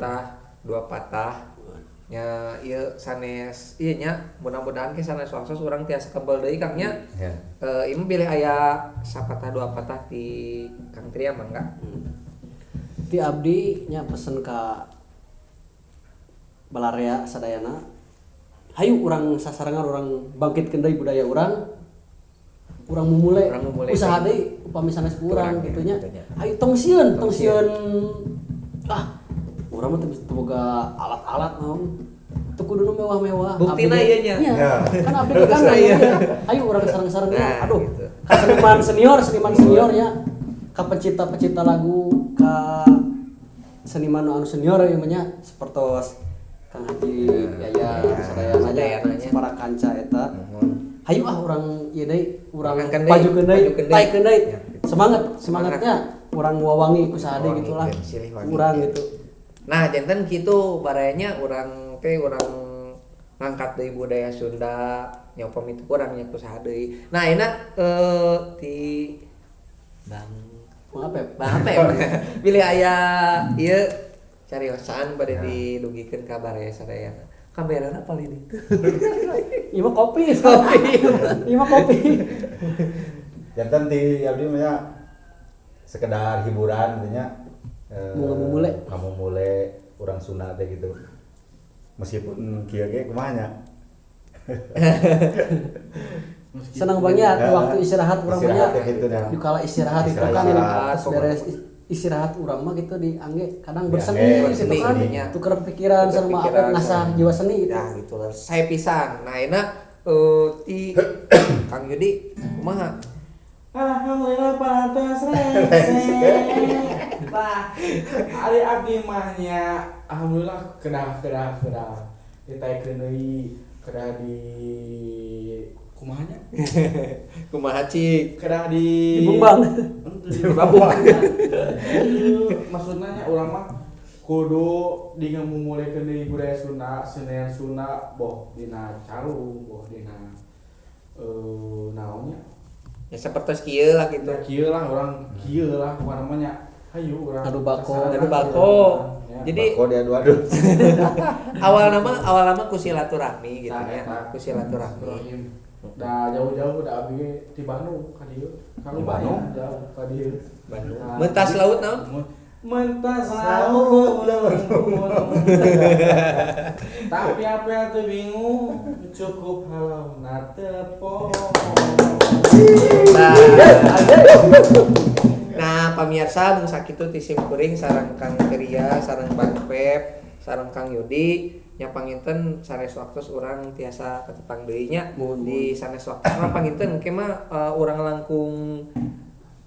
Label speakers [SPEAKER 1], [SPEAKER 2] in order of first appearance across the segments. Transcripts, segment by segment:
[SPEAKER 1] sepatah dua patah nya ieu sanes ieu nya mudah-mudahan ke sanes waktos urang tiasa kebal deui Kang nya. Ieu pilih aya sapatah dua patah ti Kang Tria mangga.
[SPEAKER 2] Ti abdi nya pesen ka balarea sadayana. Hayu urang sasarangan urang bangkitkeun deui budaya urang. Urang memulai usaha deui upami sanes urang kitu nya. Hayu tong sieun urang mah teu boga alat-alat naon. Teu kudu nu mewah-mewah.
[SPEAKER 1] Buktina ieu nya.
[SPEAKER 2] Kan abdi kan hayu urang sareng-sareng aduh. Ka seniman seniornya, ka pencipta lagu, ka seniman anu senior ieu mah nya sapertos Kang Haji Yaya sadayana para kanca eta. Hayu urang ieu deui urang pajukeun deui taikeun deui semangatnya urang wawangi ku saha deui gitulah urang gitu.
[SPEAKER 1] Nah janten kitu barayanya urang teh urang ngangkat deui budaya Sunda nya upami teu urang nya ku saha deui. Nah ayeuna ti Bang Apep pilih aya ieu cariosan bade didugikeun ka baraya sadayana. Kamerana paling itu.
[SPEAKER 2] Ieu mah kopi.
[SPEAKER 3] Janten ti abdi mah sekedar hiburan nya ngamumule urang Sunda teh gitu. Meskipun kieu ge kumaha nya.
[SPEAKER 2] Senang banget waktu istirahat urang mah di kala istirahat itu kan beres istirahat urang mah gitu diangge kadang berseni gitu kan tuker pikiran sareng apa ngasah jiwa seni gitu.
[SPEAKER 1] Ya gitu lah. Saya pisan. Nah ayeuna ti Kang Yudi kumaha?
[SPEAKER 4] Alhamdulillah pantas rese. Tah, ari abdi mah nya alhamdulillah kedah. Ditaikeun deui kedah di kumaha nya?
[SPEAKER 1] Kumaha cik?
[SPEAKER 4] Kedah di
[SPEAKER 2] Bumbang.
[SPEAKER 4] Di Babung. Maksudna nya urang mah kudu di ngamumulikeun deui budaya Sunda, seni Sunda boh dina carung, boh dina naonnya
[SPEAKER 1] Ya seperti kieu lah gitu.
[SPEAKER 4] Kieu lah urang kieu lah bukan namanya hayu urang
[SPEAKER 1] adu bako. Jadi
[SPEAKER 3] bako diadu-adu.
[SPEAKER 1] awal nama ku silaturahmi gitu nya. Ku silaturahmi.
[SPEAKER 4] Da jauh-jauh da abdi di Bandung ka dieu. Kalau Bandung jauh ka dieu.
[SPEAKER 1] Bandung. Mentas laut naon?
[SPEAKER 4] Mentas laut. Tapi apa teu bingung cukup halalna tepung.
[SPEAKER 1] Nah, pamirsa mun sakitu ti simkuring sareng Kang Tria, sareng Bang Pep, sareng Kang Yudi nya panginten sanes waktos urang tiasa ketepang deui nya di sanes waktos mah panginten engke mah urang langkung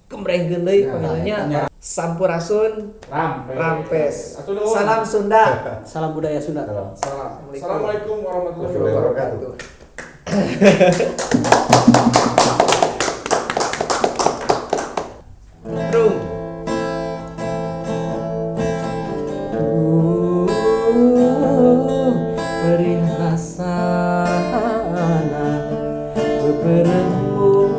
[SPEAKER 1] kembrengkeun deui panggilnya Sampurasun Rampes. Salam Sunda.
[SPEAKER 2] Salam budaya Sunda.
[SPEAKER 4] Assalamualaikum warahmatullahi wabarakatuh.
[SPEAKER 1] Rum.
[SPEAKER 2] Perih rasana beberembung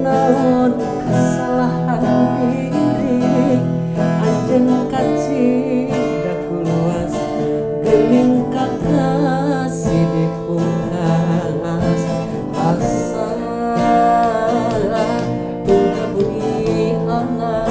[SPEAKER 2] naon kesalahan diri anjeun kacing daku luas geuning kakasih dipungkas asa bumi Allah